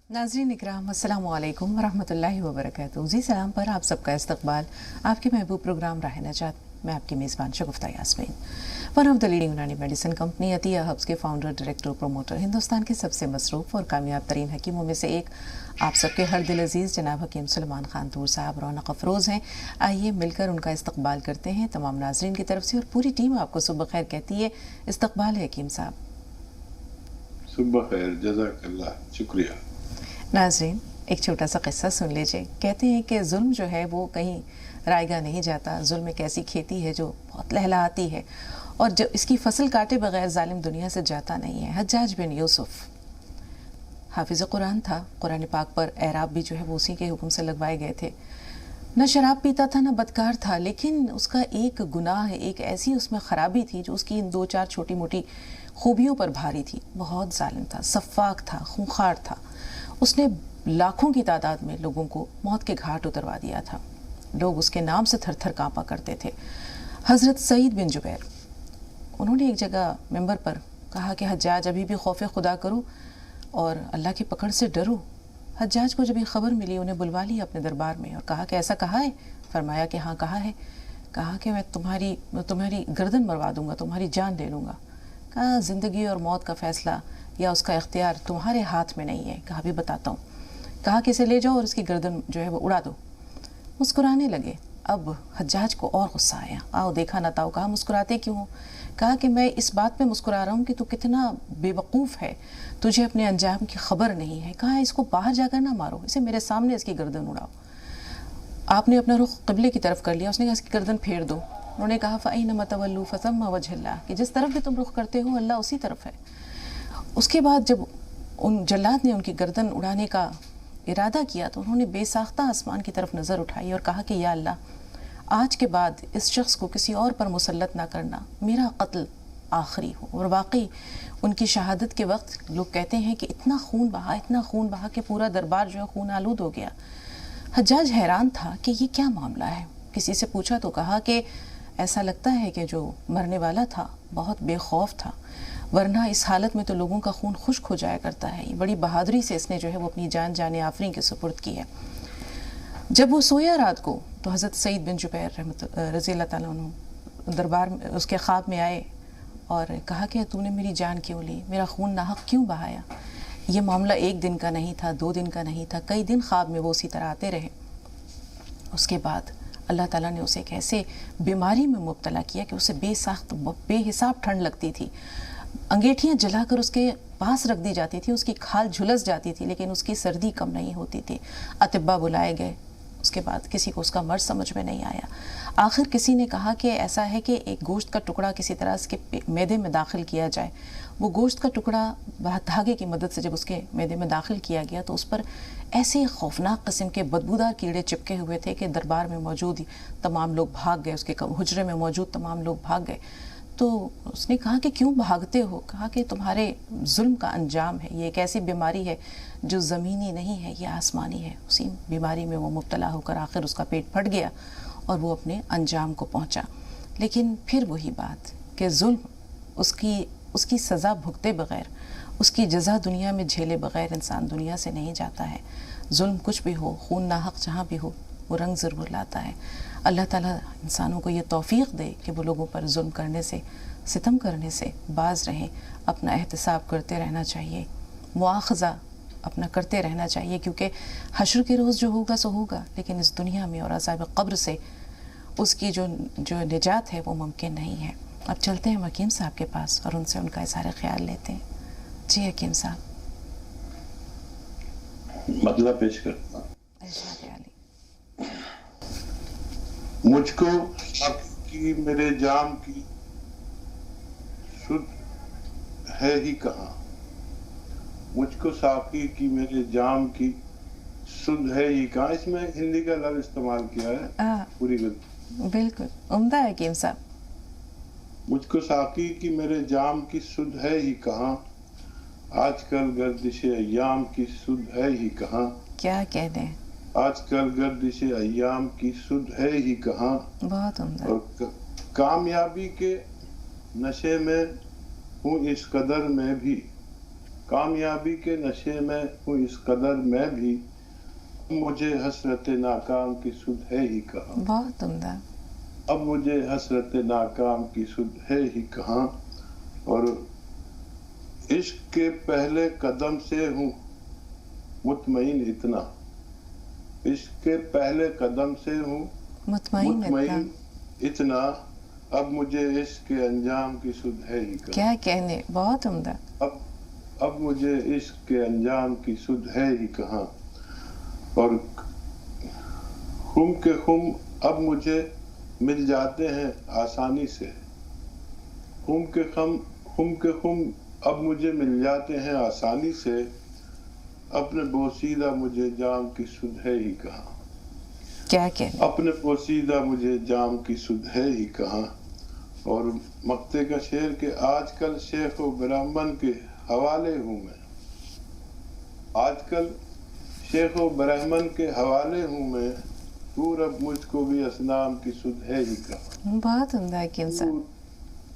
नाज़रीन इकराम अस्सलाम वालेकुम वरहमतुल्लाहि वबरकातुहू। जी सलाम पर आप सबका इस्तकबाल आपके महबूब प्रोग्राम राह नजात। मैं आपकी मेज़बान Shagufta Yasmeen. One of the leading Unani medicine company Atiya Herbs के फाउंडर, डायरेक्टर, प्रोमोटर, हिंदुस्तान के सबसे मसरूफ़ और कामयाब तरीन हकीमों में से एक, आप सबके हर दिल अजीज़ जनाब हकीम सुलेमान खान तूर साहब रौनक अफरोज़ हैं। आइए मिलकर उनका इस्तकबाल करते हैं तमाम नाज़रीन की तरफ से, और पूरी टीम आपको सुबह खैर कहती है। इस्तकबाल है हकीम साहब। सुबह खैर, जज़ाकल्लाह, शुक्रिया। नाज़रीन एक छोटा सा किस्सा सुन लीजिए। कहते हैं कि जुल्म जो है वो कहीं रायगा नहीं जाता। जुल्म एक ऐसी खेती है जो बहुत लहलहाती है, और जो इसकी फसल काटे बगैर जालिम दुनिया से जाता नहीं है। हज्जाज बिन यूसुफ हाफिज़ कुरान था। कुरान पाक पर एराब भी जो है वो उसी के हुक्म से लगवाए गए थे। न शराब पीता था, न बदकार था, लेकिन उसका एक गुनाह, एक ऐसी उसमें ख़राबी थी जो उसकी इन दो चार छोटी मोटी खूबियों पर भारी थी। बहुत जालिम था, सफ़ाक था, खूंखार था। उसने लाखों की तादाद में लोगों को मौत के घाट उतरवा दिया था। लोग उसके नाम से थर थर कांपा करते थे। हज़रत सईद बिन जुबैर, उन्होंने एक जगह मिंबर पर कहा कि हज्जाज अभी भी खौफ खुदा करो और अल्लाह की पकड़ से डरो। हज्जाज को जब ये खबर मिली, उन्हें बुलवा लिया अपने दरबार में और कहा कि ऐसा कहा है? फरमाया कि हाँ कहा है। कहा कि मैं तुम्हारी गर्दन मरवा दूंगा, तुम्हारी जान ले लूँगा। कहा ज़िंदगी और मौत का फ़ैसला या उसका इख्तियार तुम्हारे हाथ में नहीं है। कहा भी बताता हूँ। कहा कि इसे ले जाओ और इसकी गर्दन जो है वो उड़ा दो। मुस्कुराने लगे। अब हज्जाज को और गुस्सा आया। आओ देखा ना ताओ। कहा मुस्कुराते क्यों हो? कहा कि मैं इस बात पे मुस्कुरा रहा हूँ कि तू कितना बेवकूफ़ है, तुझे अपने अंजाम की खबर नहीं है। कहा इसको बाहर जाकर ना मारो, इसे मेरे सामने इसकी गर्दन उड़ाओ। आपने अपना रुख क़िबले की तरफ कर लिया। उसने कहा इसकी गर्दन फेर दो। उन्होंने कहा फ़अय्नमा तवल्लू फ़थम्मा वजहुल्लाह, कि जिस तरफ भी तुम रुख करते हो अल्लाह उसी तरफ है। उसके बाद जब उन जल्लाद ने उनकी गर्दन उड़ाने का इरादा किया तो उन्होंने बेसाख्ता आसमान की तरफ नज़र उठाई और कहा कि या अल्लाह, आज के बाद इस शख्स को किसी और पर मुसल्लत ना करना, मेरा कत्ल आखिरी हो। और वाकई उनकी शहादत के वक्त लोग कहते हैं कि इतना खून बहा कि पूरा दरबार जो है खून आलूद हो गया। हज्जाज हैरान था कि ये क्या मामला है। किसी से पूछा तो कहा कि ऐसा लगता है कि जो मरने वाला था बहुत बेखौफ था, वरना इस हालत में तो लोगों का खून खुश्क हो जाया करता है। बड़ी बहादुरी से इसने जो है वो अपनी जान जाने आफरीन के सुपुर्द की है। जब वो सोया रात को तो हज़रत सईद बिन जुबैर रज़ी अल्लाह ताला अन्हु दरबार में उसके ख्वाब में आए और कहा कि तूने मेरी जान क्यों ली, मेरा खून नाहक क्यों बहाया? ये मामला एक दिन का नहीं था, 2 दिन का नहीं था, कई दिन ख्वाब में वो उसी तरह आते रहे। उसके बाद अल्लाह ताला ने उसे एक ऐसे बीमारी में मुब्तला किया कि उसे बेसाख्त बेहिसाब ठंड लगती थी। अंगेठियाँ जलाकर उसके पास रख दी जाती थी, उसकी खाल झुलस जाती थी, लेकिन उसकी सर्दी कम नहीं होती थी। अतिब्बा बुलाए गए, उसके बाद किसी को उसका मर्ज़ समझ में नहीं आया। आखिर किसी ने कहा कि ऐसा है कि एक गोश्त का टुकड़ा किसी तरह उसके मैदे में दाखिल किया जाए। वो गोश्त का टुकड़ा धागे की मदद से जब उसके मैदे में दाखिल किया गया तो उस पर ऐसे खौफनाक किस्म के बदबूदार कीड़े चिपके हुए थे कि दरबार में मौजूद तमाम लोग भाग गए, उसके हुजरे में मौजूद तमाम लोग भाग गए। तो उसने कहा कि क्यों भागते हो? कहा कि तुम्हारे जुल्म का अंजाम है। ये एक ऐसी बीमारी है जो ज़मीनी नहीं है, ये आसमानी है। उसी बीमारी में वो मुब्तला होकर आखिर उसका पेट फट गया और वो अपने अंजाम को पहुंचा। लेकिन फिर वही बात कि जुल्म उसकी सज़ा भुगते बग़ैर, उसकी जज़ा दुनिया में झेले बग़ैर इंसान दुनिया से नहीं जाता है। जुल्म कुछ भी हो, खून नाहक जहाँ भी हो, वो रंग ज़रूर लाता है। अल्लाह ताला इंसानों को ये तौफ़ीक़ दे कि वो लोगों पर जुल्म करने से, सितम करने से बाज रहें। अपना एहतिसाब करते रहना चाहिए, मुआख़ज़ा अपना करते रहना चाहिए, क्योंकि हश्र के रोज़ जो होगा सो होगा, लेकिन इस दुनिया में और अज़ाब क़ब्र से उसकी जो निजात है वो मुमकिन नहीं है। अब चलते हैं हकीम साहब के पास और उनसे उनका इज़हार ख्याल लेते हैं। जी हकीम साहब, मतलब पेश करता। इरशाद आली। मुझको आपकी मेरे जाम की सुध है ही कहाँ, मुझको साकी की मेरे जाम की सुध है ही कहाँ। इसमें हिंदी का लफ्ज़ इस्तेमाल किया है पूरी बिल्कुल उम्दा है हकीम साहब। मुझको साकी की मेरे जाम की सुध है ही कहाँ, आजकल गर्दिशे अय्याम की सुध है ही कहाँ। क्या कह दें, आजकल गर्दिशे अय्याम की सुध है ही कहाँ। बहुत उम्दा। और कामयाबी के नशे में हूँ इस कदर में भी, کامیابی کے نشے میں ہوں اس قدر میں بھی، مجھے حسرت ناکام کی سدھ ہے ہی کہاں. بہت عمدہ. اب مجھے حسرت ناکام کی سدھ ہے ہی کہاں، اور عشق کے پہلے قدم سے ہوں مطمئن اتنا. عشق کے پہلے قدم سے ہوں مطمئن اتنا. اب مجھے عشق کے انجام کی سدھ ہے ہی کہاں. کیا کہنے، بہت عمدہ. اب مجھے عشق کے انجام کی سدھ ہے ہی کہاں، اور خم کے خم اب مجھے مل جاتے ہیں آسانی سے. خم کے خم اب مجھے مل جاتے ہیں آسانی سے. اپنے بوسیدہ مجھے جام کی سدھ ہے ہی کہاں. کیا کہنے. اپنے بوسیدہ مجھے جام کی سدھ ہے ہی کہاں. اور مقطع کا شعر کہ آج کل شیخ و برہمن کے حوالے ہوں میں. آج کل شیخ و برہمن کے حوالے ہوں میں. تو رب مجھ کو بھی اسنام کی سدھ ہے ہی کہاں. بہت عمدہ کہ انسان.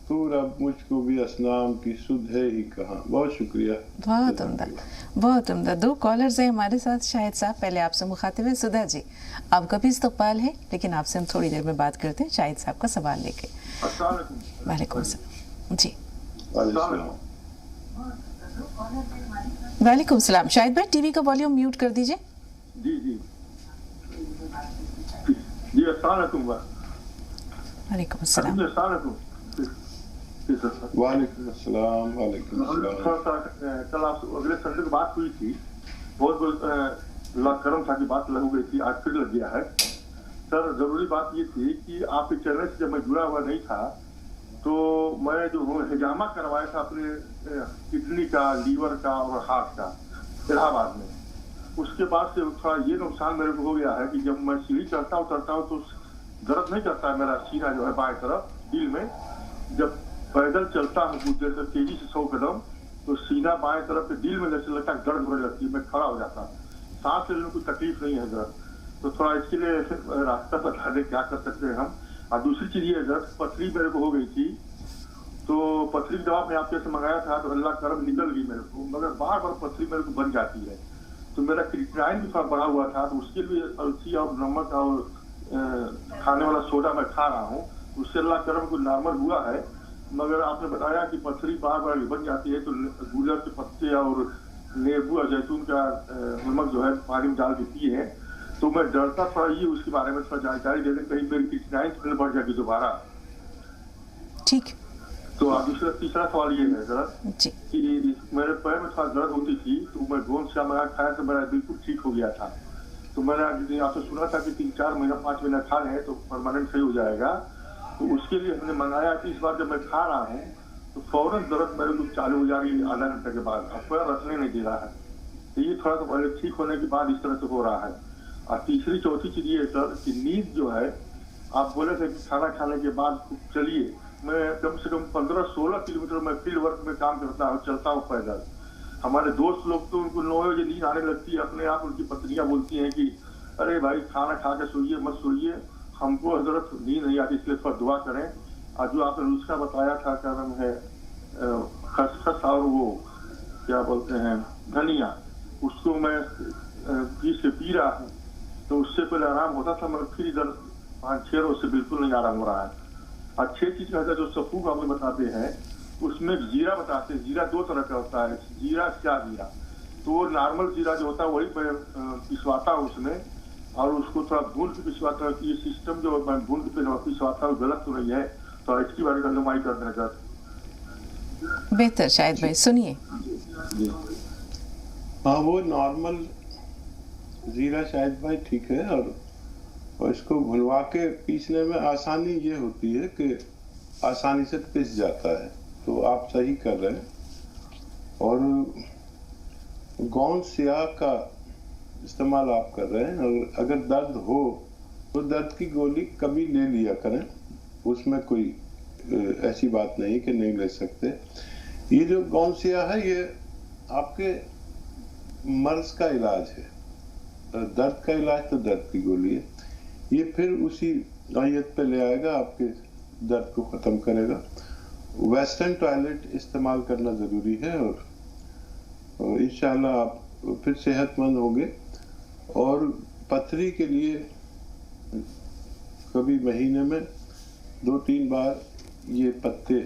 تو رب مجھ کو بھی اسنام کی سدھ ہے ہی کہاں. بہت شکریہ. بہت عمدہ، بہت عمدہ. 2 کالرز ہیں ہمارے ساتھ. شاہد صاحب پہلے آپ سے مخاطب ہے. سدھا جی آپ کا بھی استقبال ہے، لیکن آپ سے ہم تھوڑی دیر میں بات کرتے ہیں شاہد صاحب کا سوال لے کے. السلام علیکم. وعلیکم السلام. جی وعلیکم السلام. شاہد بھائی ٹی وی کا والیوم میوٹ کر دیجئے. جی جی جی السلام علیکم. وعلیکم السلام. السلام علیکم. وعلیکم السلام. وعلیکم السلام. کل آپ سے اگلے سنڈے کو بات ہوئی تھی. بہت بہت اللہ کرم تھا کہ بات لگ گئی تھی، آج پھر لگ گیا ہے. سر ضروری بات یہ تھی کہ آپ کے چینل سے جب میں جڑا ہوا نہیں تھا تو میں جو ہجامہ کروایا تھا اپنے کڈنی کا، لیور کا اور ہارٹ کا الہ آباد میں. اس کے بعد سے تھوڑا یہ نقصان میرے کو ہو گیا ہے کہ جب میں سیڑھی چڑھتا ہوں تو درد نہیں کرتا ہے میرا سینہ جو ہے بائیں طرف دل میں. جب پیدل چلتا ہوں کچھ دیر سے تیزی سے 100 قدم تو سینہ بائیں طرف کے دل میں جیسے لگتا ہے درد ہونے لگتی ہے. میں کھڑا ہو جاتا ہوں. سانس لینے میں کوئی تکلیف نہیں ہے سر. تو تھوڑا اس کے لیے راستہ بتا دیں کیا کر سکتے ہیں ہم. اور دوسری چیز یہ ہے سر، پتھری میرے کو ہو گئی تھی تو پتھری کی دوا میں آپ کے سے منگایا تھا تو اللہ کرم نکل گئی میرے کو، مگر بار بار پتھری میرے کو بن جاتی ہے. تو میرا کرٹینائن بھی تھوڑا بڑا ہوا تھا تو اس کے لیے السی اور نمک اور کھانے والا سوڈا میں کھا رہا ہوں. اس سے اللہ کرم کو نارمل ہوا ہے. مگر آپ نے بتایا کہ پتھری بار بار بن جاتی ہے تو گولر کے پتے اور نیبو اور زیتون کا نمک جو ہے پانی میں ڈال کے پیے. تو میں ڈرتا تھوڑا یہ اس کے بارے میں تھوڑا جانکاری دے دیں، کہیں میری کرٹینائن بڑھ جائے گی دوبارہ. ٹھیک. تو تیسرا سوال یہ ہے سر کہ میرے پیر میں تھوڑا درد ہوتی تھی تو میں گوند سے منگا کھایا تو میرا بالکل ٹھیک ہو گیا تھا. تو میں نے آپ سے سنا تھا کہ 3-4 مہینہ 5 مہینہ کھا لیں تو پرماننٹ صحیح ہو جائے گا. تو اس کے لیے ہم نے منگایا کہ اس بار جب میں کھا رہا ہوں تو فوراً درد میرے کو چالو ہو جا رہی ہے آدھا گھنٹے کے بعد. اب پیر رکھنے نہیں دے رہا ہے. تو یہ تھوڑا سا پہلے ٹھیک ہونے کے بعد اس طرح سے ہو رہا ہے. اور تیسری چوتھی چیز یہ ہے سر کہ نیند جو ہے، آپ بولے تھے کہ کھانا کھانے کے بعد چلیے. میں کم سے کم 15-16 کلومیٹر میں فیلڈ ورک میں کام کرتا ہوں، چلتا ہوں پیدل. ہمارے دوست لوگ تو ان کو 9 بجے نیند آنے لگتی ہے. اپنے آپ ان کی پتنیاں بولتی ہیں کہ ارے بھائی کھانا کھا کے سوئیے، مت سوئیے، ہم کو حضرت نیند نہیں آتی، اس لیے تھوڑا دعا کریں. اور جو آپ نے نسخہ بتایا تھا کیا نام ہے، خسخس اور وہ کیا بولتے ہیں دھنیا، اس کو میں پیس کے پی رہا ہوں تو اس سے پہلے آرام ہوتا تھا مگر پھر ادھر 5-6 روز سے بالکل نہیں آرام ہو رہا ہے. اچھی چیز کا جو سفوک آپ بتاتے ہیں اس میں زیرہ بتاتے ہیں. زیرہ 2 طرح کا ہوتا ہے، زیرہ کیا زیرہ. تو وہ نارمل زیرہ جو ہوتا ہے وہی میں پسواتا ہوں اس میں، اور اس کو تھوڑا بھون کے پسواتا ہوں. یہ سسٹم جو میں بھون کے پسواتا ہوں غلط تو نہیں ہے؟ تو اس کی بارے میں رہنمائی کر دینا چاہتے ہیں. بہتر شاہد بھائی سنیے. ہاں وہ نارمل زیرہ شاہد بھائی ٹھیک ہے. اور اس کو بھنوا کے پیسنے میں آسانی یہ ہوتی ہے کہ آسانی سے پس جاتا ہے. تو آپ صحیح کر رہے ہیں. اور گوند سیاہ کا استعمال آپ کر رہے ہیں. اور اگر درد ہو تو درد کی گولی کبھی لے لیا کریں، اس میں کوئی ایسی بات نہیں کہ نہیں لے سکتے. یہ جو گوند سیاہ ہے یہ آپ کے مرض کا علاج ہے. درد کا علاج تو درد کی گولی ہے. یہ پھر اسی نوعیت پہ لے آئے گا، آپ کے درد کو ختم کرے گا. ویسٹرن ٹوائلٹ استعمال کرنا ضروری ہے. اور और इंशाल्लाह आप फिर सेहतमंद होंगे। और पथरी के लिए कभी महीने में 2-3 बार ये पत्ते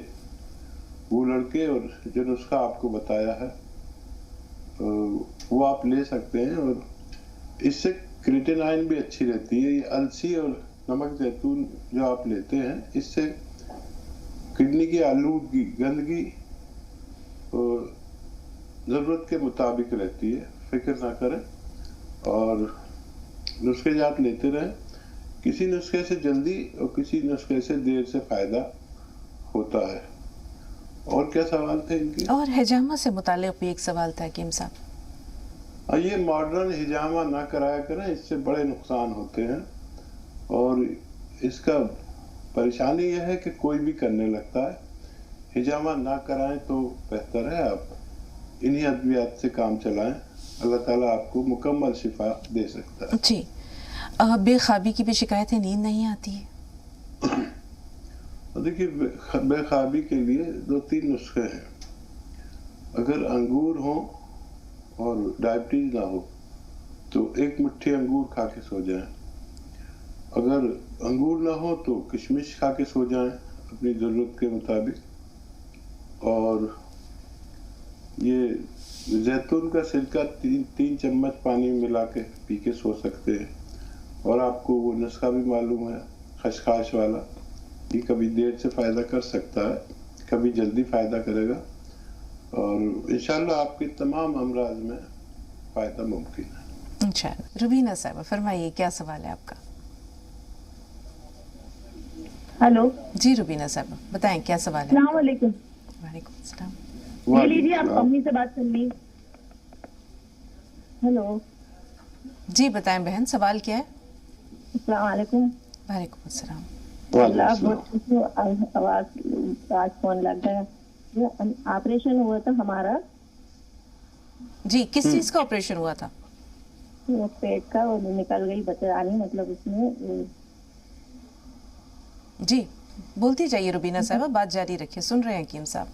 वो लड़के और जो नुस्खा आपको बताया है वो आप ले सकते हैं। और इससे क्रिएटिनाइन भी अच्छी रहती है। ये अलसी और नमक जैतून जो आप लेते हैं इससे किडनी की आलूगी गंदगी ज़रूरत के मुताबिक रहती है, फिक्र ना करें और नुस्खे जात लेते रहें। किसी नुस्खे से जल्दी और किसी नुस्खे से देर से फायदा होता है। और क्या सवाल थे इनके? और हिजामा से मुताल्लिक भी एक सवाल था हकीम साहब। ये मॉडर्न हिजामा ना कराया करें, इससे बड़े नुकसान होते हैं। और इसका परेशानी यह है कि कोई भी करने लगता है। हिजामा ना कराएं तो बेहतर है आप इन्हीं अद्वियात से काम चलाएं। अल्लाह ताला आपको मुकम्मल शिफा दे सकता है। जी, बेख्वाबी की भी शिकायतें, नींद नहीं आती है? देखिए, बेख्वाबी के लिए 2-3 नुस्खे हैं। अगर अंगूर हो और डायबिटीज ना हो तो 1 मुट्ठी अंगूर खा के सो जाएं। अगर अंगूर ना हो तो किशमिश खा के सो जाएं अपनी ज़रूरत के मुताबिक। और ये जैतून का सिरका 3 चम्मच पानी में मिला के पी के सो सकते हैं। और आपको वो नुस्खा भी मालूम है खसखस वाला, ये कभी देर से फ़ायदा कर सकता है, कभी जल्दी फ़ायदा करेगा। और इंशाल्लाह आपके तमाम अमराज में फ़ायदा मुमकिन है इंशाल्लाह। रुबीना साहब फरमाइए, क्या सवाल है आपका? हेलो जी रुबीना साहब बताएं, क्या सवाल है? अस्सलाम वालेकुम। वालेकुम सलाम। ये लीजिए, आप अम्मी से बात कर ली। हेलो जी बताएं बहन, सवाल क्या है? अस्सलाम वालेकुम। वालेकुम सलाम। अल्लाह बहुत आवाज आज फोन लग गया। ऑपरेशन हुआ था हमारा। जी, किस चीज का ऑपरेशन हुआ था? वो पेट का, वो निकल गई बच्चानी, मतलब उसमें। जी बोलती जाइए रुबीना साहब, बात जारी रखिए, सुन रहे हैं हकीम साहब।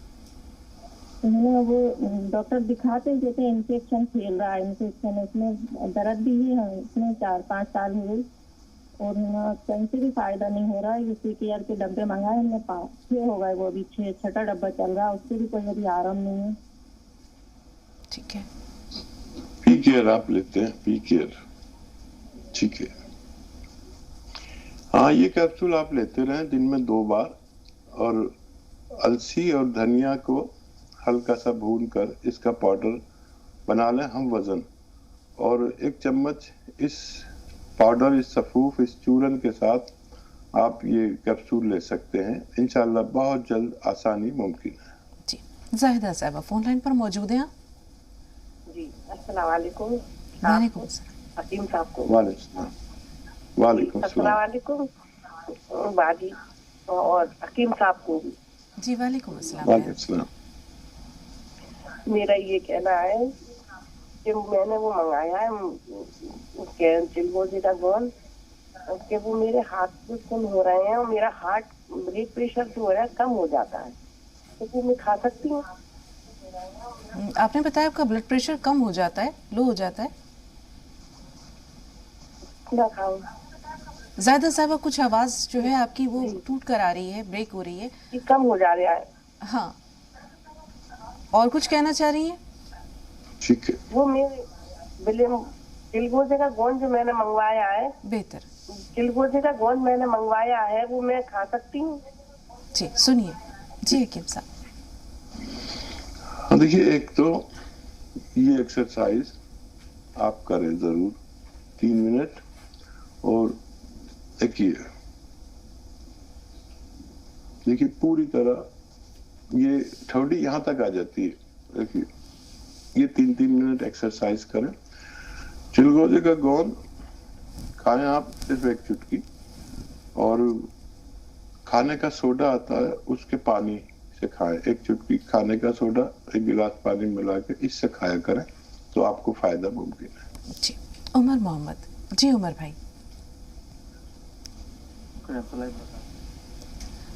वो डॉक्टर दिखाते कहते इन्फेक्शन फैल रहा है, इन्फेक्शन उसमें दर्द भी है, उसमें 4-5 साल हुए और कहीं से भी फायदा नहीं हो रहा है। इसी केयर के डब्बे मंगाए हमने, 5-6 हो गए, वो अभी 6-6 डब्बा चल रहा है, उससे भी कोई अभी आराम नहीं है। ठीक है, पी केयर आप लेते हैं? पी केयर ठीक है। हाँ, ये कैप्सूल आप लेते रहें दिन में 2 बार। और अलसी और धनिया को हल्का सा भून कर इसका पाउडर बना लें हम वज़न। और 1 चम्मच इस पाउडर, इस सफूफ, इस चूरन के साथ आप ये कैप्सूल ले सकते हैं। इंशाल्लाह बहुत जल्द आसानी मुमकिन है। जी, जाहिदा साहब फोन लाइन पर मौजूद हैं? जी, अस्सलाम वालेकुम। वालेकुम सलाम। हकीम साहब को वालेकुम अस्सलाम वालेकुम बाजी, और हकीम साहब को भी जी वालेकुम अस्सलाम। मेरा ये कहना है कि मैंने वो मंगाया है चिलगोजे का गोल, कि वो मेरे हाथ में सुन हो रहे हैं और मेरा हार्ट ब्लड प्रेशर जो हो रहा है कम हो जाता है, तो वो मैं खा सकती हूँ? आपने बताया आपका ब्लड प्रेशर कम हो जाता है, लो हो जाता है? ना खाऊं? ज़्यादा साहब कुछ आवाज़ जो है आपकी वो टूट कर आ रही है, ब्रेक हो रही है, कम हो जा रहा है। हाँ, और कुछ कहना चाह रही है? ठीक है। वो मेरे चिलगोजे का गोंद जो मैंने मंगवाया है, बेहतर, चिलगोजे का गोंद मैंने मंगवाया है, वो मैं खा सकती हूँ? जी सुनिए जी हकीम साहब। हाँ देखिए, एक तो ये एक्सरसाइज आप करें जरूर 3 मिनट। और देखिए पूरी तरह ये ठवड़ी यहाँ तक आ जाती है। देखिए ये 3-3 मिनट एक्सरसाइज करें। चिलगोजे का गोंद खाएं आप सिर्फ 1 चुटकी, और खाने का सोडा आता है उसके पानी से खाएं। 1 चुटकी खाने का सोडा 1 गिलास पानी मिला के इससे खाया करें तो आपको फायदा मुमकिन है। जी उमर मोहम्मद, जी उमर भाई।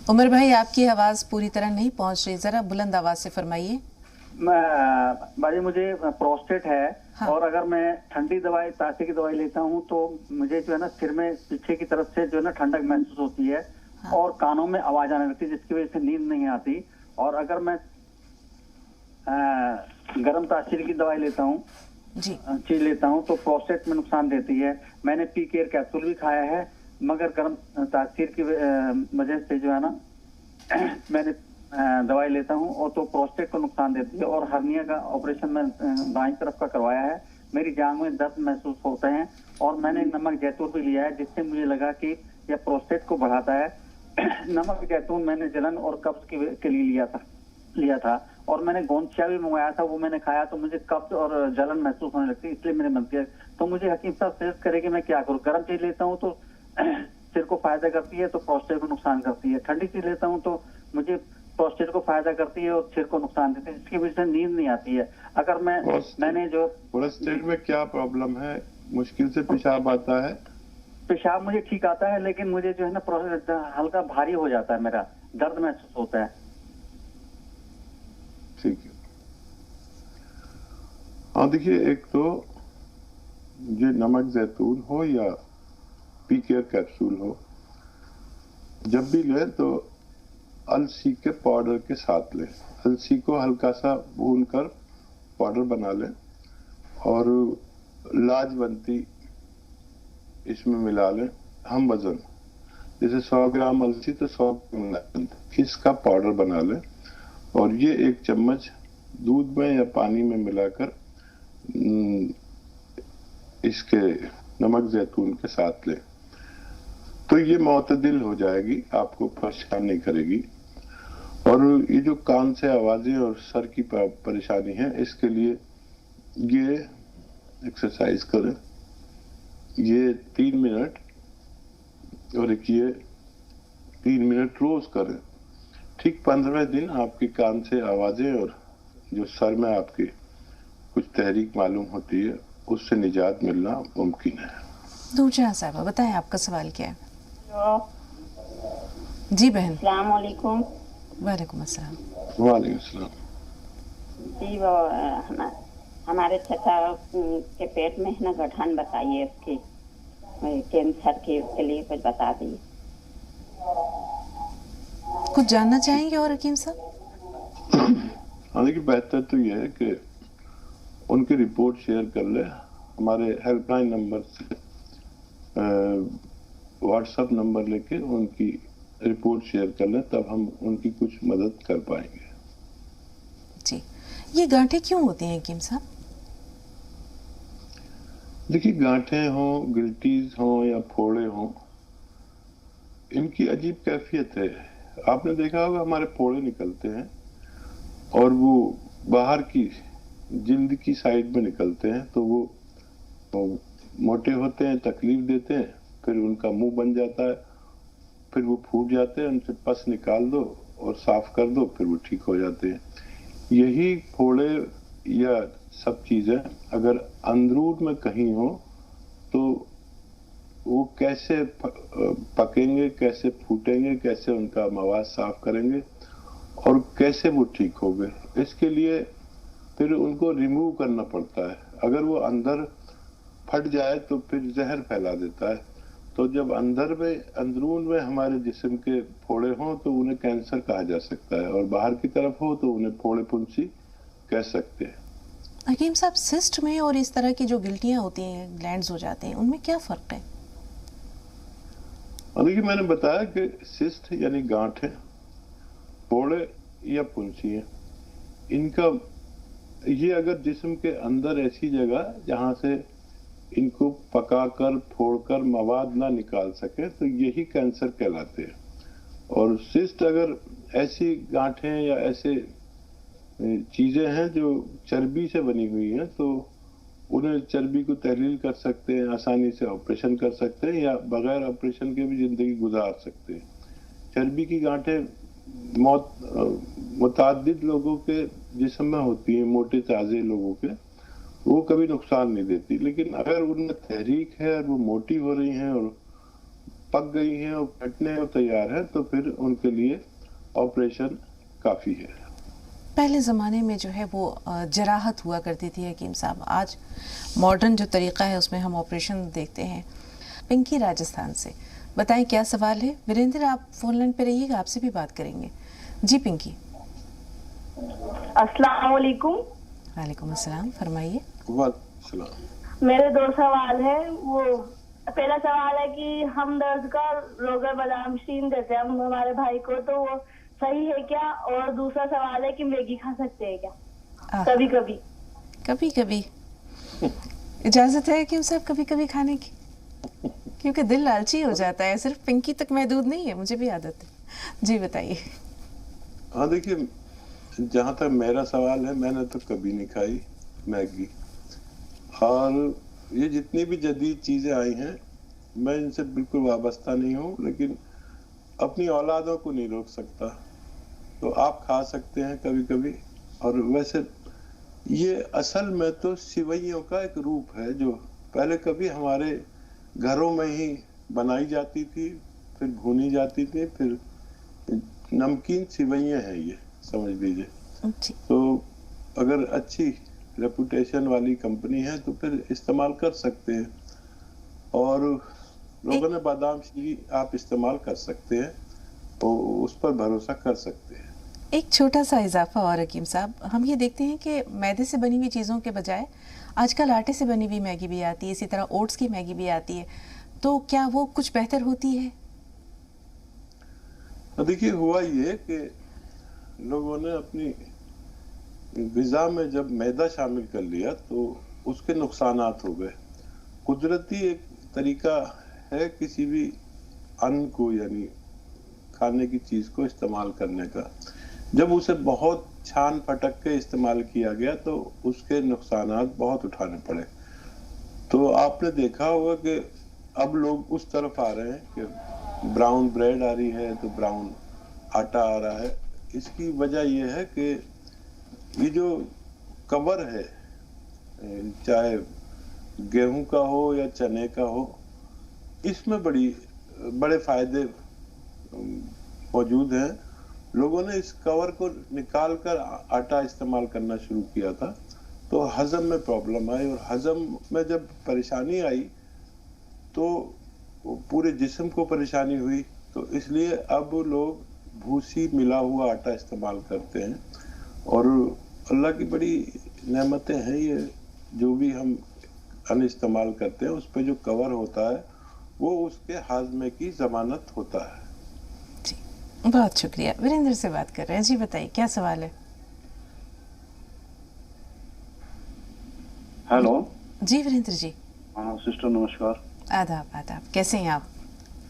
उमर भाई आपकी आवाज़ पूरी तरह नहीं पहुंच रही, ज़रा बुलंद आवाज़ से फरमाइए। باجی مجھے پروسٹیٹ ہے ہاں. اور اگر میں ٹھنڈی دوائی تاثیر کی دوائی لیتا ہوں تو مجھے جو ہے نا سر میں پیچھے کی طرف سے جو ہے نا ٹھنڈک محسوس ہوتی ہے اور کانوں میں آواز آنے لگتی ہے جس کی وجہ سے نیند نہیں آتی. اور اگر میں گرم تاثیر کی دوائی لیتا ہوں چیز لیتا ہوں تو پروسٹیٹ میں نقصان دیتی ہے. میں نے پی کیئر کیپسول بھی کھایا ہے مگر گرم تاثیر کی وجہ سے جو ہے نا میں نے دوائی لیتا ہوں اور تو پروسٹیٹ کو نقصان دیتی ہے. اور ہرنیا کا آپریشن میں دائیں طرف کا کروایا ہے. میری جانب میں درد محسوس ہوتے ہیں اور میں نے نمک جیتون بھی لیا ہے جس سے مجھے لگا کہ یہ پروسٹیٹ کو بڑھاتا ہے. نمک جیتون میں نے جلن اور قبض کے لیے لیا تھا اور میں نے گونچیا بھی منگوایا تھا, وہ میں نے کھایا تو مجھے قبض اور جلن محسوس ہونے لگتی ہے, اس لیے میں نے بند کیا. تو مجھے حکیم صاحب سجیسٹ کرے کہ میں کیا کروں. گرم چیز لیتا ہوں تو سر کو فائدہ کرتی ہے تو پروسٹیٹ کو نقصان کرتی ہے. ٹھنڈی چیز لیتا ہوں تو مجھے پروسٹیٹ کو فائدہ کرتی ہے اور سر کو نقصان دیتی ہے جس کی وجہ سے نیند نہیں آتی ہے. اگر میں نے جو پروسٹیٹ میں کیا پرابلم ہے؟ مشکل سے پیشاب آتا ہے؟ پیشاب مجھے ٹھیک آتا ہے لیکن مجھے جو ہے نا ہلکا بھاری ہو جاتا ہے, میرا درد محسوس ہوتا ہے. ٹھیک ہے. ہاں دیکھیے, ایک تو یہ نمک زیتون ہو یا پی کیئر کیپسول ہو, جب بھی لیں تو السی کے پاؤڈر کے ساتھ لیں. السی کو ہلکا سا بھون کر پاؤڈر بنا لیں اور لاجونتی اس میں ملا لیں. ہم وزن جیسے 100 گرام السی تو 100 گرام اس کا پاؤڈر بنا لیں اور یہ 1 چمچ دودھ میں یا پانی میں ملا کر اس کے نمک زیتون کے ساتھ لیں تو یہ معتدل ہو جائے گی, آپ کو پریشان نہیں کرے گی. اور یہ جو کان سے آوازیں اور سر کی پریشانی ہے, اس کے لیے یہ ایکسرسائز کریں. یہ 3 منٹ اور ایک یہ 3 منٹ روز کریں. ٹھیک 15 دن آپ کے کان سے آوازیں اور جو سر میں آپ کی کچھ تحریک معلوم ہوتی ہے اس سے نجات ملنا ممکن ہے. نورجہاں صاحبہ بتائیں آپ کا سوال کیا ہے؟ جی بہن. السلام علیکم. وعلیکم السلام. وعلیکم السلام. جی وہ ہمارے چچا کے پیٹ میں ہے نا گٹھن بتائیے, اس کی کینسر کے لیے کچھ بتا دیجیے. کچھ جاننا چاہیں گے اور حکیم صاحب؟ حالانکہ بہتر تو یہ ہے کہ ان کی رپورٹ شیئر کر لیں. ہمارے ہیلپ لائن نمبر سے واٹس ایپ نمبر لے کے ان کی رپورٹ شیئر کر لیں, تب ہم ان کی کچھ مدد کر پائیں گے. جی, یہ گانٹھیں کیوں ہوتی ہیں حکیم صاحب؟ دیکھیے, گانٹھیں ہوں, گلٹیز ہوں یا پھوڑے ہوں, ان کی عجیب کیفیت ہے. آپ نے دیکھا ہوگا ہمارے پھوڑے نکلتے ہیں اور وہ باہر کی جلد کی سائڈ میں نکلتے ہیں تو وہ موٹے ہوتے ہیں, تکلیف دیتے ہیں, پھر ان کا منہ بن جاتا ہے, پھر وہ پھوٹ جاتے ہیں, ان سے پس نکال دو اور صاف کر دو, پھر وہ ٹھیک ہو جاتے ہیں. یہی پھوڑے یا سب چیزیں اگر اندرون میں کہیں ہوں تو وہ کیسے پکیں گے, کیسے پھوٹیں گے, کیسے ان کا مواد صاف کریں گے اور کیسے وہ ٹھیک ہو گئے. اس کے لیے پھر ان کو ریموو کرنا پڑتا ہے. اگر وہ اندر پھٹ جائے تو پھر زہر پھیلا دیتا ہے. تو جب اندرون میں ہمارے جسم کے پھوڑے ہوں تو انہیں کینسر کہا جا سکتا ہے, اور باہر کی طرف ہو تو انہیں پھوڑے پنسی کہہ سکتے ہیں. حکیم صاحب, سسٹ میں اور اس طرح کی جو گلٹیاں ہوتی ہیں, گلینڈز ہو جاتے ہیں, ان میں کیا فرق ہے؟ دیکھیے, میں نے بتایا کہ سسٹ یعنی گانٹھیں, پھوڑے یا پنسیاں, ان کا یہ اگر جسم کے اندر ایسی جگہ جہاں سے ان کو پکا کر پھوڑ کر مواد نہ نکال سکے تو یہی کینسر کہلاتے ہیں. اور سسٹ اگر ایسی گانٹھیں یا ایسے چیزیں ہیں جو چربی سے بنی ہوئی ہیں تو انہیں چربی کو تحلیل کر سکتے ہیں, آسانی سے آپریشن کر سکتے ہیں یا بغیر آپریشن کے بھی زندگی گزار سکتے ہیں. چربی کی گانٹھیں متعدد لوگوں کے جسم میں ہوتی ہیں, موٹے تازے لوگوں کے, وہ کبھی نقصان نہیں دیتی. لیکن اگر ان میں تحریک ہے اور وہ موٹی ہو رہی ہیں اور پک گئی ہیں اور پھٹنے اور تیار ہے تو پھر ان کے لیے آپریشن کافی ہے. पहले ज़माने में जो है वो जराहत हुआ करती थी हकीम साहब, आज मॉडर्न जो तरीक़ा है उसमें हम ऑपरेशन देखते हैं। पिंकी राजस्थान से, बताएं क्या सवाल है। वीरेंद्र आप फ़ोन लाइन पे रहिएगा, आपसे भी बात करेंगे। जी पिंकी। अस्सलाम वालेकुम। वालेकुम अस्सलाम, फरमाइए। मेरे 2 सवाल हैं। वो पहला सवाल है कि हम दर्द का रोगर बादाम शीन देते हैं हम हमारे भाई को, तो वो सही है क्या? और दूसरा सवाल है कि मैगी खा सकते हैं क्या? कभी कभी। कभी कभी इजाजत है कि सब कभी कभी खाने की, क्योंकि दिल लालची हो जाता है। सिर्फ पिंकी तक महदूद नहीं है, मुझे भी आदत है। जी बताइए। हाँ देखिए, जहाँ तक मेरा सवाल है, मैंने तो कभी नहीं खाई मैगी, और ये जितनी भी जदीद चीज़ें आई हैं मैं इनसे बिल्कुल वाबस्ता नहीं हूँ, लेकिन अपनी औलादों को नहीं रोक सकता। तो आप खा सकते हैं कभी कभी। और वैसे ये असल में तो सिवैयों का एक रूप है जो पहले कभी हमारे घरों में ही बनाई जाती थी, फिर भूनी जाती थी, फिर नमकीन सिवैयाँ हैं ये, समझ लीजिए। तो अगर अच्छी रेपुटेशन वाली कंपनी है तो फिर इस्तेमाल कर सकते हैं, और लोगों ने बादाम शीरी आप इस्तेमाल कर सकते हैं, तो उस पर भरोसा कर सकते हैं। एक छोटा सा इजाफा और हकीम साहब, हम ये देखते हैं कि मैदे से बनी हुई चीज़ों के बजाय आजकल आटे से बनी हुई मैगी भी आती है, इसी तरह ओट्स की मैगी भी आती है, तो क्या वो कुछ बेहतर होती है? देखिए, हुआ ये कि लोगों ने अपनी ग़िज़ा में जब मैदा शामिल कर लिया तो उसके नुकसानात हो गए। कुदरती एक तरीका है किसी भी अन्न को, यानी खाने की चीज़ को इस्तेमाल करने का, जब उसे बहुत छान फटक के इस्तेमाल किया गया तो उसके नुकसानात बहुत उठाने पड़े। तो आपने देखा होगा कि अब लोग उस तरफ आ रहे हैं कि ब्राउन ब्रेड आ रही है तो ब्राउन आटा आ रहा है। इसकी वजह यह है कि ये जो कवर है, चाहे गेहूं का हो या चने का हो, इसमें बड़े फायदे मौजूद हैं। लोगों ने इस कवर को निकाल कर आटा इस्तेमाल करना शुरू किया था, तो हजम में प्रॉब्लम आई, और हजम में जब परेशानी आई तो पूरे जिस्म को परेशानी हुई। तो इसलिए अब लोग भूसी मिला हुआ आटा इस्तेमाल करते हैं, और अल्लाह की बड़ी नेमतें हैं ये। जो भी हम अन्न इस्तेमाल करते हैं उस पर जो कवर होता है वो उसके हाजमे की जमानत होता है। जी, बहुत शुक्रिया। वीरेंद्र से बात कर रहे हैं। जी बताइए क्या सवाल है। हेलो। जी वीरेंद्र जी। हाँ सिस्टर नमस्कार। आदाब आदाब, कैसे हैं आप?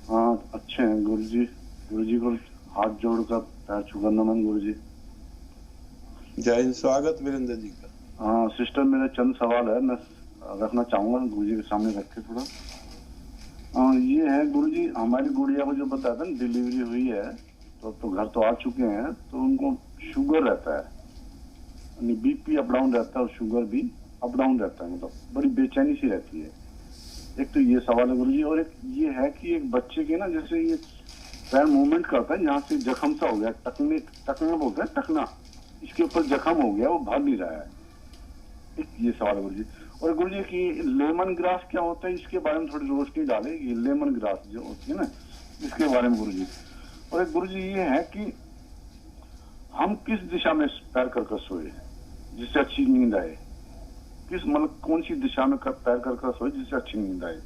हाँ अच्छे हैं गुरु जी को हाथ जोड़कर पैर छूकर नमन गुरु जी। जय हिंद। स्वागत वीरेंद्र जी का। हाँ सिस्टर, मेरे चंद सवाल है, मैं रखना चाहूंगा गुरु जी के सामने रख के थोड़ा। ये है गुरु जी, हमारी गुड़िया को जो बताया था ना डिलीवरी हुई है तो घर तो आ चुके हैं, तो उनको शुगर रहता है, यानी बीपी अप डाउन रहता है और शुगर भी अप डाउन रहता है, मतलब बड़ी बेचैनी सी रहती है। एक तो ये सवाल है गुरु जी, और एक ये है कि एक बच्चे के ना जैसे ये पैर मूवमेंट करता है, यहाँ से जख्म सा हो गया, टकना बोलते हैं, टकना, इसके ऊपर जख्म हो गया, वो भाग नहीं रहा है। एक ये सवाल है गुरु जी। और गुरु जी की लेमन ग्रास क्या होता है, इसके बारे में थोड़ी रोशनी डाले। ये लेमन ग्रास जो होती है ना, इसके बारे में गुरु जी। और एक गुरु जी ये है कि हम किस दिशा में पैर कर सोए जिससे अच्छी नींद आए, किस मतलब कौन सी दिशा में पैर कर सोए जिससे अच्छी नींद आए।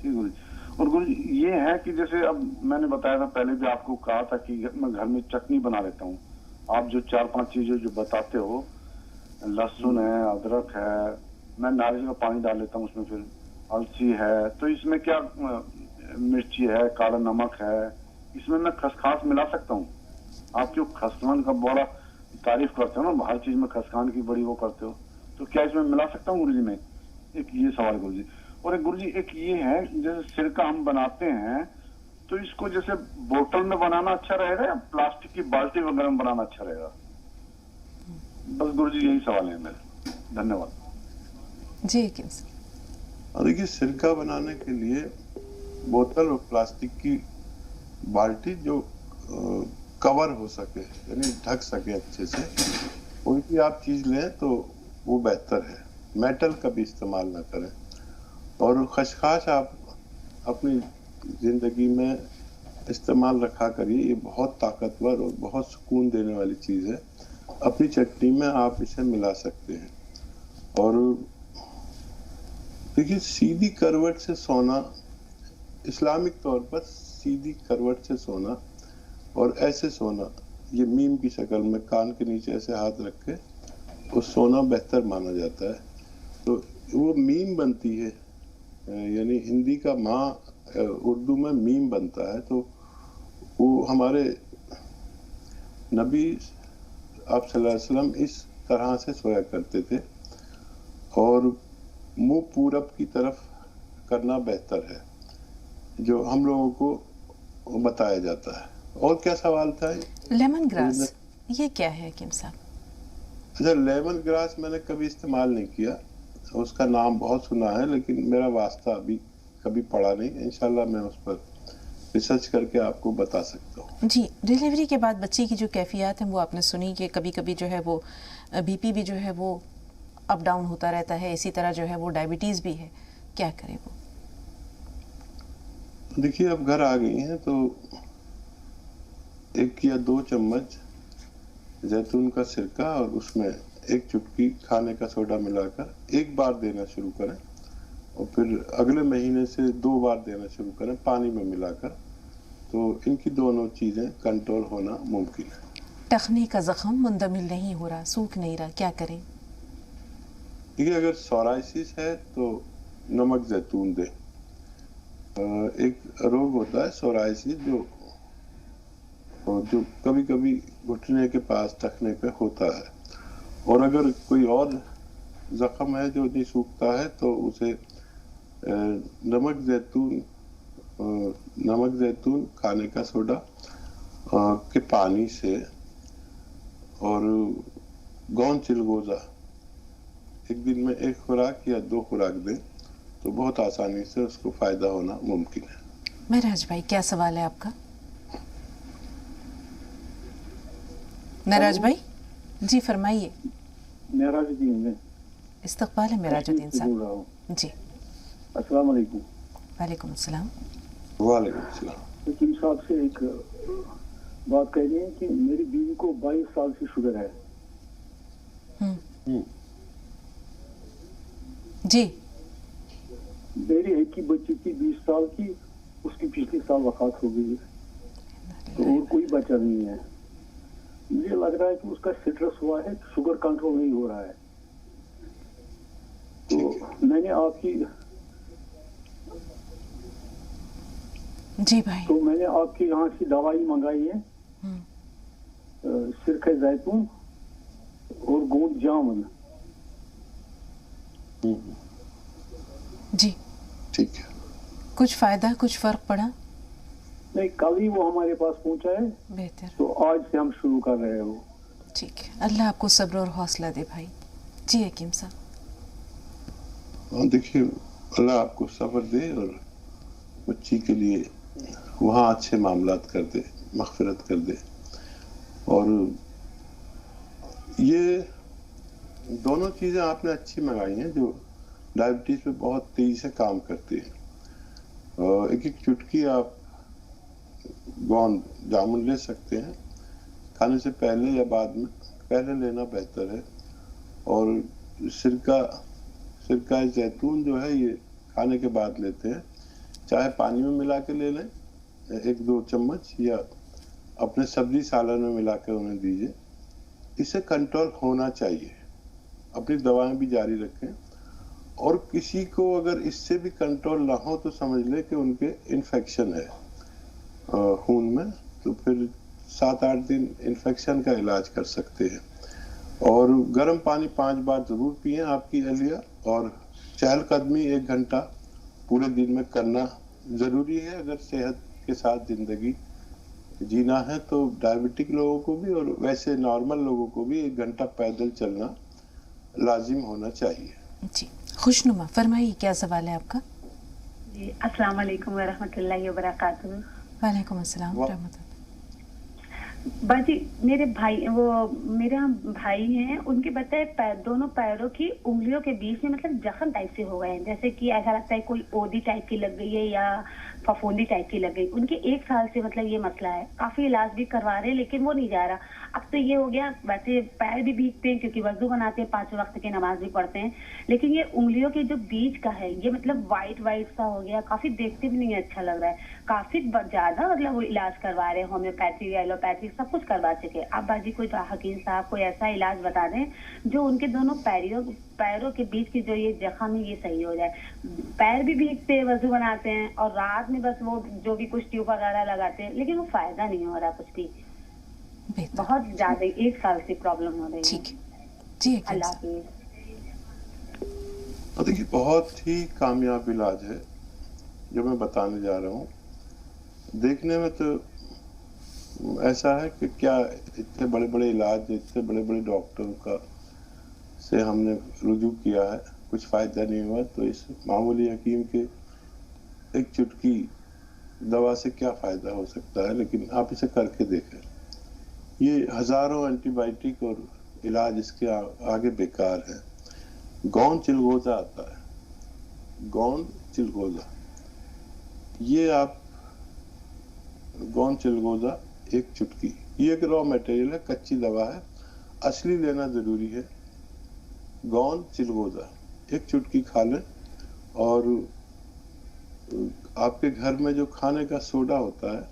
ठीक गुरु जी। और गुरु जी ये है कि जैसे अब मैंने बताया था पहले भी, आपको कहा था कि मैं घर में चटनी बना लेता हूँ। आप जो 4-5 चीजें जो बताते हो, लहसुन है, अदरक है, मैं नारियल का पानी डाल लेता हूँ उसमें, फिर अलसी है, तो इसमें क्या मिर्ची है, काला नमक है, इसमें मैं खसखस मिला सकता हूँ। आप क्यों खसखान का बड़ा तारीफ करते हो ना, हर चीज में खसखान की बड़ी वो करते हो, तो क्या इसमें मिला सकता हूँ गुरु जी में? एक ये सवाल गुरु जी। और एक गुरु जी एक ये है, जैसे सिरका हम बनाते हैं तो इसको जैसे बोतल में बनाना अच्छा रहेगा या प्लास्टिक की बाल्टी वगैरह में बनाना अच्छा रहेगा? बस गुरु जी यही सवाल है मेरे। धन्यवाद जी। देखिए, सिरका बनाने के लिए बोतल और प्लास्टिक की बाल्टी जो कवर हो सके, यानी ढक सके अच्छे से, کوئی بھی آپ چیز لیں تو وہ بہتر ہے. میٹل کا بھی استعمال نہ کریں. اور خشخاش آپ اپنی زندگی میں استعمال رکھا کریے. یہ بہت طاقتور اور بہت سکون دینے والی چیز ہے. اپنی چٹنی میں آپ اسے ملا سکتے ہیں. اور دیکھیے سیدھی کروٹ سے سونا، اسلامک طور پر سیدھی کروٹ سے سونا اور ایسے سونا، یہ میم کی شکل میں کان کے نیچے ایسے ہاتھ رکھ کے وہ سونا بہتر مانا جاتا ہے. تو وہ میم بنتی ہے، یعنی ہندی کا ماں اردو میں میم بنتا ہے. تو وہ ہمارے نبی آپ صلی اللہ علیہ وسلم اس طرح سے سویا کرتے تھے. اور منہ پورب کی طرف کرنا بہتر ہے جو ہم لوگوں کو بتایا جاتا ہے. اور کیا سوال تھا؟ لیمن گراس یہ کیا ہے حکیم صاحب؟ اچھا، لیمن گراس میں نے کبھی استعمال نہیں کیا. اس کا نام بہت سنا ہے لیکن میرا واسطہ ابھی کبھی پڑا نہیں. انشاءاللہ میں اس پر ریسرچ کر کے آپ کو بتا سکتا ہوں. جی، ڈیلیوری کے بعد بچی کی جو کیفیات ہیں وہ آپ نے سنی کہ کبھی کبھی جو ہے وہ بی پی بھی جو ہے وہ اپ ڈاؤن ہوتا رہتا ہے، اسی طرح جو ہے وہ ڈائبٹیز بھی ہے. کیا کرے وہ؟ دیکھیے اب گھر آ گئی ہیں تو 1 یا 2 چمچ زیتون کا سرکہ اور اس میں 1 چٹکی کھانے کا سوڈا ملا کر ایک بار دینا شروع کریں اور پھر اگلے مہینے سے 2 بار دینا شروع کریں پانی میں ملا کر. تو ان کی دونوں چیزیں کنٹرول ہونا ممکن ہے. ٹخنے کا زخم مندمل نہیں ہو رہا، سوکھ نہیں رہا، کیا کریں؟ دیکھیے اگر سورائسس ہے تو نمک زیتون دیں. ایک روگ ہوتا ہے سورائسس جو کبھی کبھی گھٹنے کے پاس ٹخنے پہ ہوتا ہے. اور اگر کوئی اور زخم ہے جو نہیں سوکھتا ہے تو اسے نمک زیتون کھانے کا سوڈا کے پانی سے اور گون چلگوزہ 1 دن میں 1 خوراک یا 2 خوراک دیں تو بہت آسانی سے اس کو فائدہ ہونا ممکن ہے. مہراج بھائی کیا سوال ہے آپ کا؟ مہراج بھائی جی فرمائیے. مہراج الدین استقبال ہے مہراج الدین صاحب. جی السلام علیکم. وعلیکم السلام. وعلیکم السلام. حکیم صاحب سے ایک بات کہہ رہی ہے کہ میری بیوی کو 22 سال سے شوگر ہے. جی. میری ایک ہی بچی تھی 20 سال کی، اس کی پچھلی سال وفات ہو گئی ہے تو اور کوئی بچہ نہیں ہے. مجھے لگ رہا ہے کہ اس کا سٹرس ہوا ہے، شوگر کنٹرول نہیں ہو رہا ہے. تو میں نے آپ کی جی بھائی تو میں نے آپ کے یہاں سے دوائی منگائی ہے، سرکہ زیتون اور گوند جامن. جی ٹھیک ہے. کچھ فائدہ کچھ فرق پڑا؟ نہیں، کل ہی وہ ہمارے پاس پہنچا ہے. بہتر. تو آج سے ہم شروع کر رہے ہو. ٹھیک ہے، اللہ آپ کو صبر اور حوصلہ دے بھائی. جی حکیم صاحب. دیکھیے اللہ آپ کو صبر دے اور بچی کے لیے وہاں اچھے معاملات کر دے، مغفرت کر دے. اور یہ دونوں چیزیں آپ نے اچھی منگائی ہیں جو ڈائبٹیز پہ بہت تیزی سے کام کرتی ہیں. 1 چٹکی آپ گوند جامن لے سکتے ہیں کھانے سے پہلے یا بعد میں. پہلے لینا بہتر ہے. اور سرکہ زیتون جو ہے یہ کھانے کے بعد لیتے ہیں. چاہے پانی میں ملا کے لے لیں 1-2 چمچ یا اپنے سبزی سالن میں ملا کے انہیں دیجیے. اس سے کنٹرول ہونا چاہیے. اپنی دوائیں بھی جاری رکھیں. اور کسی کو اگر اس سے بھی کنٹرول نہ ہو تو سمجھ لے کہ ان کے انفیکشن ہے خون میں، تو پھر 7-8 دن انفیکشن کا علاج کر سکتے ہیں. اور گرم پانی 5 بار ضرور پئیں آپ کی اہلیہ. اور چہل قدمی 1 گھنٹہ پورے دن میں کرنا ضروری ہے اگر صحت کے ساتھ زندگی جینا ہے. تو ڈائبٹک لوگوں کو بھی اور ویسے نارمل لوگوں کو بھی 1 گھنٹہ پیدل چلنا لازم ہونا چاہیے. جی خوشنما فرمائیے کیا سوال ہے آپ کا؟ جی السلام علیکم ورحمۃ اللہ وبرکاتہ. وعلیکم السلام ورحمۃ اللہ. बाजी मेरे मेरा भाई हैं, उनके बताए दोनों पैरों की उंगलियों के बीच में मतलब जख्म टाइप से हो गए हैं, जैसे कि ऐसा लगता है कोई ओदी टाइप की लग गई है या फफूंदी टाइप की लग गई। उनके 1 साल से मतलब ये मसला है, काफी इलाज भी करवा रहे हैं लेकिन वो नहीं जा रहा। अब तो ये हो गया, वैसे पैर भी भीगते हैं क्योंकि वजू बनाते हैं, 5 वक्त की नमाज भी पढ़ते हैं, लेकिन ये उंगलियों के जो बीच का है ये मतलब वाइट वाइट सा हो गया, काफी देखते भी नहीं अच्छा लग रहा है, काफी ज्यादा मतलब वो इलाज करवा रहे हैं, होम्योपैथी एलोपैथी सब कुछ करवा चुके। अब बाजी कोई हकीम साहब कोई ऐसा इलाज बता दें जो उनके दोनों पैरों के बीच की जो ये जख्म है ये सही हो जाए। पैर भी भीगते हैं, वजू बनाते हैं और रात में बस वो जो भी कुछ ट्यूब वगैरह लगाते हैं, लेकिन वो फायदा नहीं हो रहा कुछ भी, बहुत ज्यादा 1 साल से प्रॉब्लम हो रही है। ठीक जी, अल्लाह हाफिज। देखिए बहुत ही कामयाब इलाज है जो मैं बताने जा रहा हूँ। देखने में तो ऐसा है कि क्या इतने बड़े बड़े इलाज, इतने बड़े बड़े डॉक्टरों का से हमने रुजू किया है, कुछ फ़ायदा नहीं हुआ, तो इस मामूली हकीम के एक चुटकी दवा से क्या फ़ायदा हो सकता है। लेकिन आप इसे करके देखें, ये हज़ारों एंटीबायोटिक और इलाज इसके आगे बेकार है। गौन चिलगोज़ा आता है, गौन चिलगोज़ा, ये आप गौन चिलगोज़ा एक चुटकी, ये एक रॉ मटेरियल है, कच्ची दवा है, असली लेना ज़रूरी है। गौन चिलगोज़ा एक चुटकी खा लें और आपके घर में जो खाने का सोडा होता है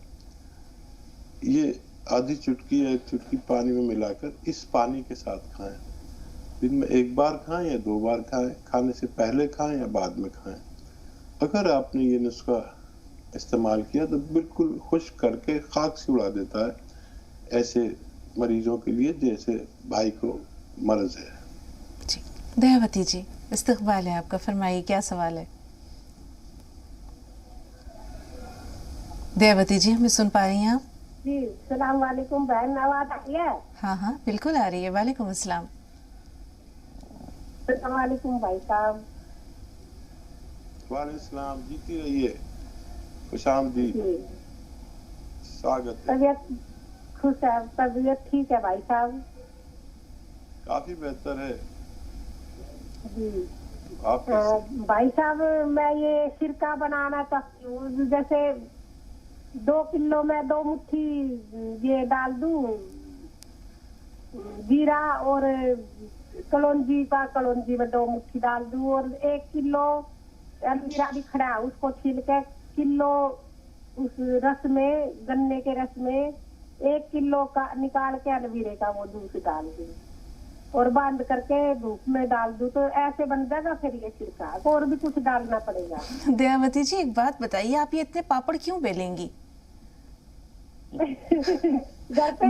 ये आधी चुटकी या 1 चुटकी पानी में मिलाकर इस पानी के साथ खाएं। दिन में 1 बार खाएं या 2 बार खाएं, खाने से पहले खाएं या बाद में खाएं। अगर आपने ये नुस्खा इस्तेमाल किया तो बिल्कुल खुश्क करके खाक से उड़ा देता है ऐसे मरीजों के लिए जैसे भाई को मर्ज है। जी दयावती जी, इस्तकबाल है आपका, फरमाइए क्या सवाल है। दयावती जी हमें सुन पा रही हैं आप? जी सलाम वालेकुम बहन, आवाज आ रही है? हाँ बिल्कुल आ रही है। वालेकुम अस्सलाम। वालेकुम भाई साहब। वालेकुम सलाम, जीती रहिए, खुशामदीद, स्वागत है। तबीयत खुश है, तबीयत ठीक है भाई साहब? काफी बेहतर है जी। आप भाई साहब मैं ये सिरका बनाना चाहती हूँ, जैसे 2 किलो में 2 मुट्ठी ये डाल दूं जीरा और कलौंजी में 2 मुट्ठी डाल दूं और 1 किलो एलोवेरा भी खड़ा है उसको छील के किलो उस रस में, गन्ने के रस में 1 किलो का निकाल के एलोवेरा का वो जूस डाल दूं और बंद करके धूप में डाल दूं तो ऐसे बन जाएगा फिर ये सिरका। और भी कुछ डालना पड़ेगा? दयावती जी एक बात बताइए, आप ये इतने पापड़ क्यों बेलेंगी?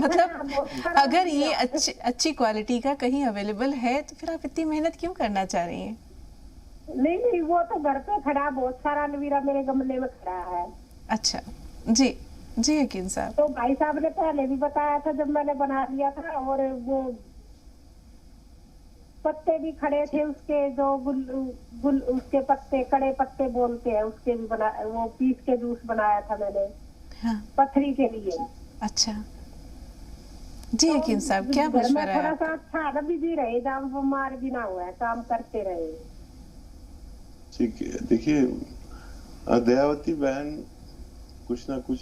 मतलब अगर ये अच्छी क्वालिटी का कहीं अवेलेबल है तो फिर आप इतनी मेहनत क्यों करना चाह रही हैं? नहीं वो तो घर पे खड़ा, बहुत सारा एलोवेरा मेरे गमले में खड़ा है। अच्छा जी जी हकीम साहब। तो भाई साहब ने पहले भी बताया था जब मैंने बना दिया था, और वो पत्ते भी खड़े थे उसके, जो गुल उसके पत्ते, कड़े पत्ते बोलते हैं, उसके भी बना, वो पीस के जूस बनाया था मैंने। हाँ। पथरी के लिए। अच्छा जी हकीम साहब, क्या मशवरा है? थोड़ा सा अच्छा भी जी रहे, जब बीमार भी ना हुआ, काम करते रहे। ठीक है, देखिए दयावती बहन कुछ ना कुछ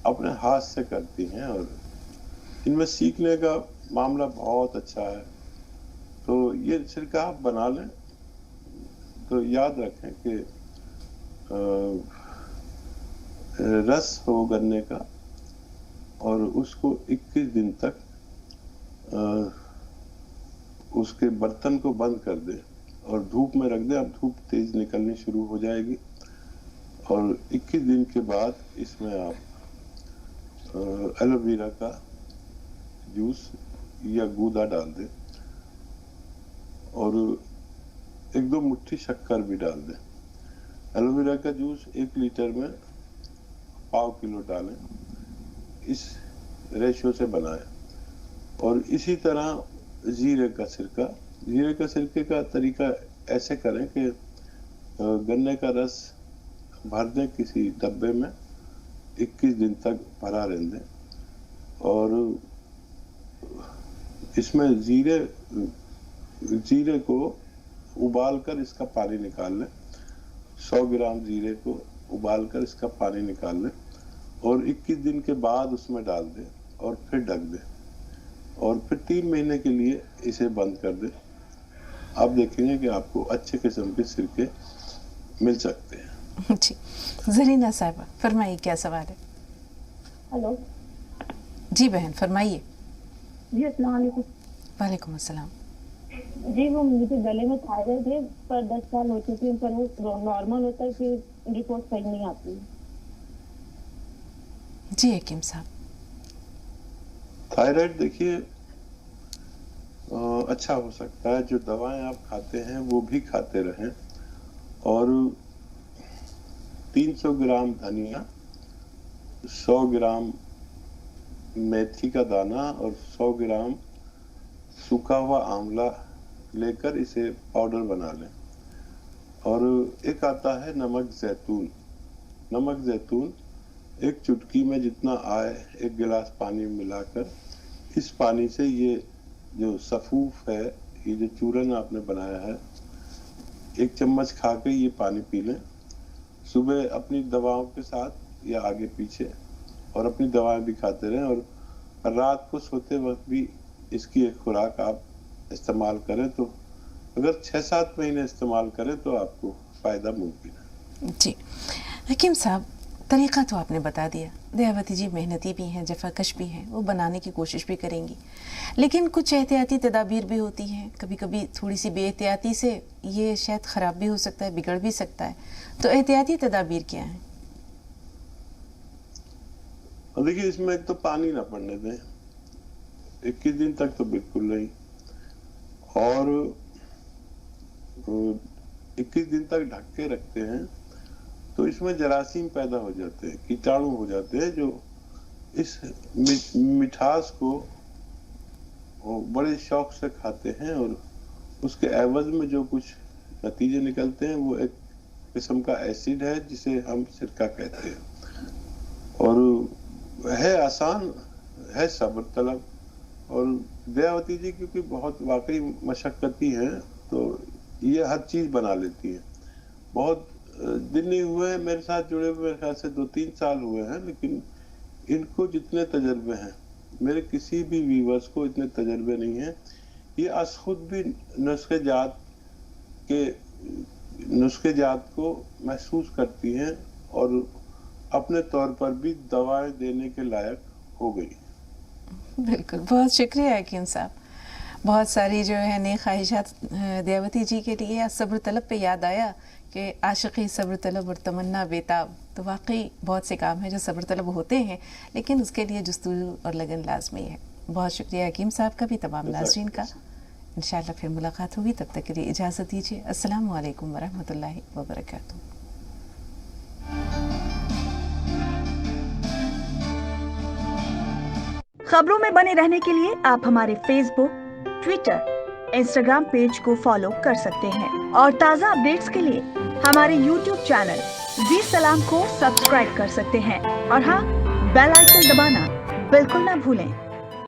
अपने हाथ से करती हैं और इनमें सीखने का मामला बहुत अच्छा है। तो ये सिरका आप बना लें तो याद रखें कि रस हो गन्ने का और उसको 21 दिन तक उसके बर्तन को बंद कर दें और धूप में रख दें। अब धूप तेज निकलनी शुरू हो जाएगी और 21 दिन के बाद इसमें आप एलोवेरा का जूस या गूदा डाल दें और 1-2 मुट्ठी शक्कर भी डाल दें। एलोवेरा का जूस 1 लीटर में 1/4 किलो डालें, इस रेशियो से बनाएं। और इसी तरह जीरे का सिरके का तरीका ऐसे करें कि गन्ने का रस भर दें किसी डब्बे में, 21 दिन तक भरा रहने दें और इसमें जीरे को उबाल कर इसका पानी निकाल लें। 100 ग्राम जीरे को उबाल कर इसका पानी निकाल लें और 21 दिन के बाद उसमें डाल दें और फिर ढक दें और फिर 3 महीने के लिए इसे बंद कर दें। आप देखेंगे कि आपको अच्छे किस्म के सिरके मिल सकते हैं। जी, जरीना साहिबा फरमाइए, क्या सवाल है? हेलो जी बहन फरमाइए। जी अस्सलाम वालेकुम। वालेकुम अस्सलाम। जी वो मुझे गले में थायराइड है पर 10 साल हो चुके हैं, पर वो नॉर्मल होता है, फिर रिपोर्ट सही नहीं आती है। जी हकीम साहब। थायराइड देखिए अच्छा हो सकता है, जो दवाएं आप खाते हैं वो भी खाते रहें और 300 ग्राम धनिया, 100 ग्राम मेथी का दाना और 100 ग्राम सूखा हुआ आंवला लेकर इसे पाउडर बना लें। और एक आता है नमक जैतून। नमक जैतून 1 चुटकी में जितना आए 1 गिलास पानी मिलाकर इस पानी से ये जो सफूफ है, ये जो चूरन आपने बनाया है, 1 चम्मच खा के ये पानी पी लें सुबह अपनी दवाओं के साथ या आगे पीछे, और अपनी दवाएं भी खाते रहें और रात को सोते वक्त भी इसकी एक खुराक आप इस्तेमाल करें तो अगर 6-7 महीने इस्तेमाल करें तो आपको फ़ायदा मुमकिन है। जी हकीम साहब, तरीक़ा तो आपने बता दिया। दयावती जी मेहनती भी हैं, जफ़ाकश भी हैं, वो बनाने की कोशिश भी करेंगी, लेकिन कुछ एहतियाती तदाबीर भी होती हैं। कभी कभी थोड़ी सी बेएहतियाती से ये शायद ख़राब भी हो सकता है, बिगड़ भी सकता है, तो एहतियाती तदाबीर क्या हैं? देखिए इसमें एक तो पानी ना पड़ने दें 21 दिन तक, तो बिल्कुल नहीं, और 21 दिन तक ढक के रखते हैं तो इसमें जरासीम पैदा हो जाते हैं, कीटाणु हो जाते हैं जो इस मिठास को बड़े शौक से खाते हैं और उसके एवज में जो कुछ नतीजे निकलते हैं वो एक किस्म का एसिड है जिसे हम सिरका कहते हैं। और है आसान, है सब्र तलब, और दयावती जी क्योंकि बहुत वाकई मशक्कती हैं तो ये हर चीज़ बना लेती हैं। बहुत दिन नहीं हुए हैं मेरे साथ जुड़े हुए, मेरे ख्याल से 2-3 साल हुए हैं, लेकिन इनको जितने तजर्बे हैं, मेरे किसी भी व्यूवर्स को इतने तजर्बे नहीं हैं। ये आज खुद भी नुस्खे जात को महसूस करती हैं और अपने तौर पर भी दवाएं देने के लायक हो गई। बिल्कुल, बहुत शुक्रिया हकीम साहब। बहुत सारी जो है नई ख्वाहिशात दयावती जी के लिए सब्र तलब पे याद आया कि आशिक़ी सब्र तलब और तमन्ना बेताब, तो वाकई बहुत से काम हैं जो सब्र तलब होते हैं, लेकिन उसके लिए जस्तजू और लगन लाजमी है। बहुत शुक्रिया हकीम साहब का भी, तमाम नाज़रीन का। इंशाअल्लाह फिर मुलाकात होगी, तब तक के लिए इजाज़त दीजिए। अस्सलामु अलैकुम वरहमतुल्लाहि वबरकातुहू। खबरों में बने रहने के लिए आप हमारे फेसबुक, ट्विटर, इंस्टाग्राम पेज को फॉलो कर सकते हैं और ताज़ा अपडेट्स के लिए हमारे यूट्यूब चैनल जी सलाम को सब्सक्राइब कर सकते हैं। और हाँ, बेल आइकन दबाना बिल्कुल ना भूलें।